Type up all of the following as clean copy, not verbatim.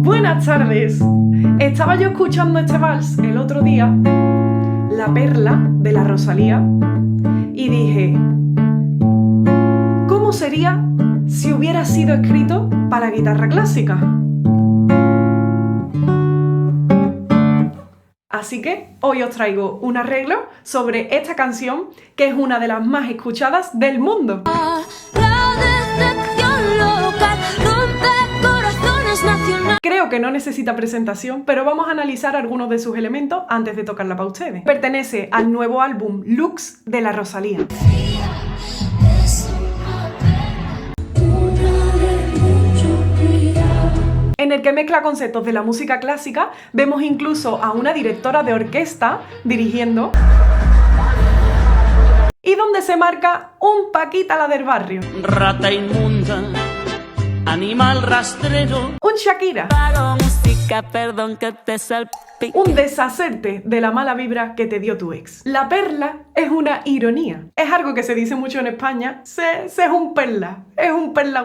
Buenas tardes. Estaba yo escuchando este vals el otro día, La Perla de la Rosalía, y dije, ¿cómo sería si hubiera sido escrito para guitarra clásica? Así que hoy os traigo un arreglo sobre esta canción, que es una de las más escuchadas del mundo. Creo que no necesita presentación, pero vamos a analizar algunos de sus elementos antes de tocarla para ustedes. Pertenece al nuevo álbum Lux de la Rosalía. En el que mezcla conceptos de la música clásica, vemos incluso a una directora de orquesta dirigiendo, y donde se marca un Paquita la del barrio, rata inmunda, animal rastrero, un Shakira, música, perdón que te salpique, un deshacerte de la mala vibra que te dio tu ex. La perla es una ironía, es algo que se dice mucho en España, se es un perla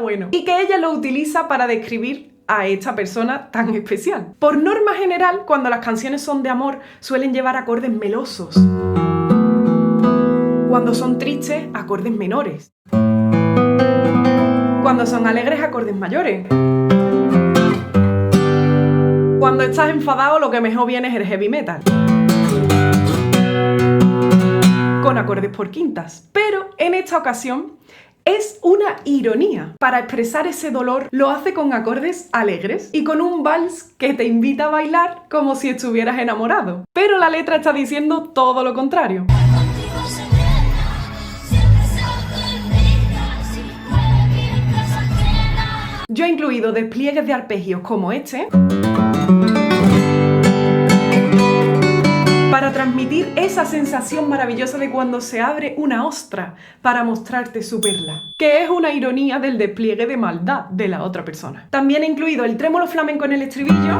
bueno, y que ella lo utiliza para describir a esta persona tan especial. Por norma general, cuando las canciones son de amor, suelen llevar acordes melosos. Cuando son tristes, acordes menores. Cuando son alegres, acordes mayores. Cuando estás enfadado, lo que mejor viene es el heavy metal, con acordes por quintas. Pero en esta ocasión es una ironía. Para expresar ese dolor lo hace con acordes alegres y con un vals que te invita a bailar como si estuvieras enamorado. Pero la letra está diciendo todo lo contrario. Yo he incluido despliegues de arpegios como este para transmitir esa sensación maravillosa de cuando se abre una ostra para mostrarte su perla, que es una ironía del despliegue de maldad de la otra persona. También he incluido el trémolo flamenco en el estribillo,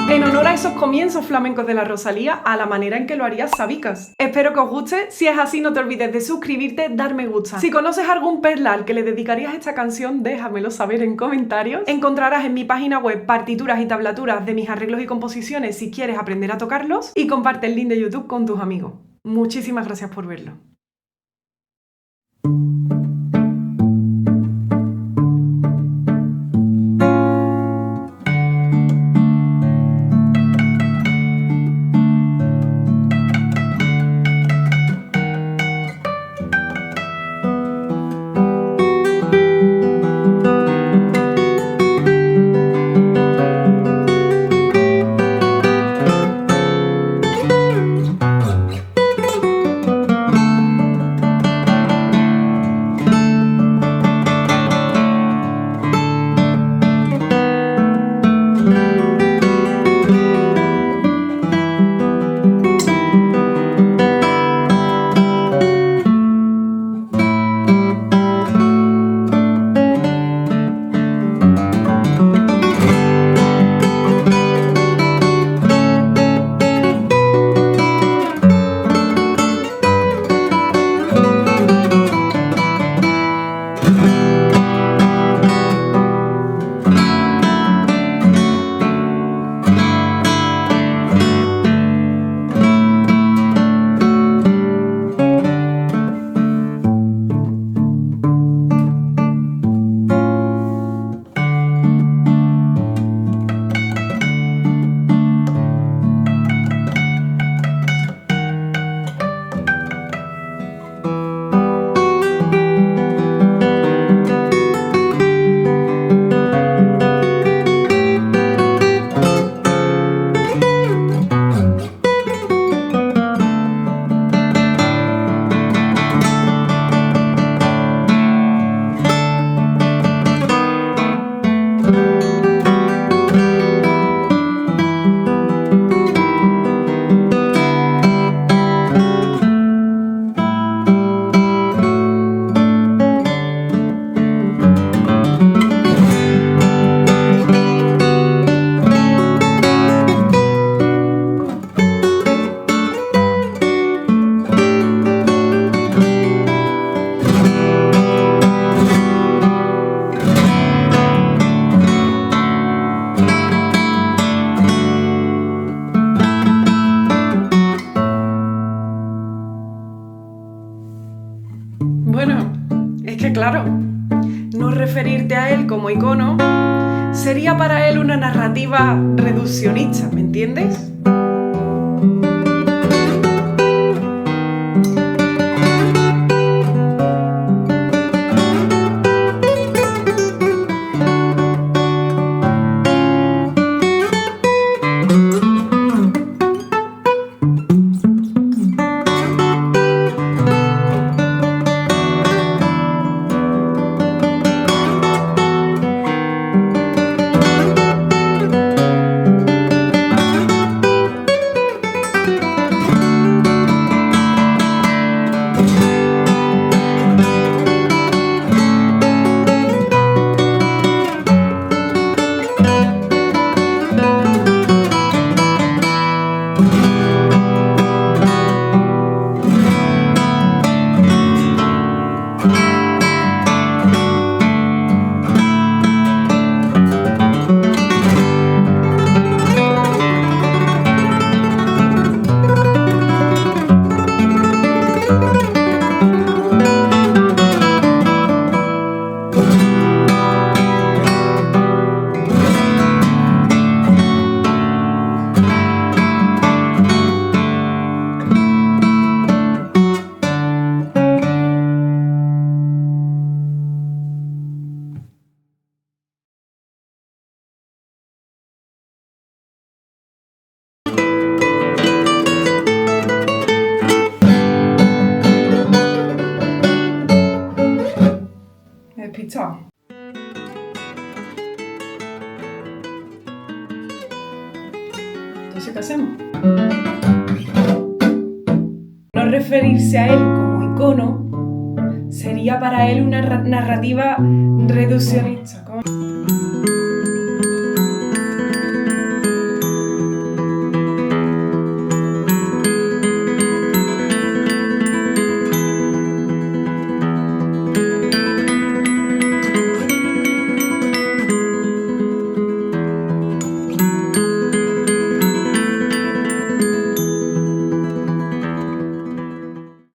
en honor a esos comienzos flamencos de la Rosalía, a la manera en que lo haría Sabicas. Espero que os guste. Si es así, no te olvides de suscribirte, dar me gusta. Si conoces algún perla al que le dedicarías esta canción, déjamelo saber en comentarios. Encontrarás en mi página web partituras y tablaturas de mis arreglos y composiciones si quieres aprender a tocarlos, y comparte el link de YouTube con tus amigos. Muchísimas gracias por verlo. Bueno, es que claro, no referirte a él como icono sería para él una narrativa reduccionista, ¿me entiendes? Despistado. Entonces, ¿qué hacemos? No referirse a él como icono sería para él una narrativa reduccionista. ¿Cómo?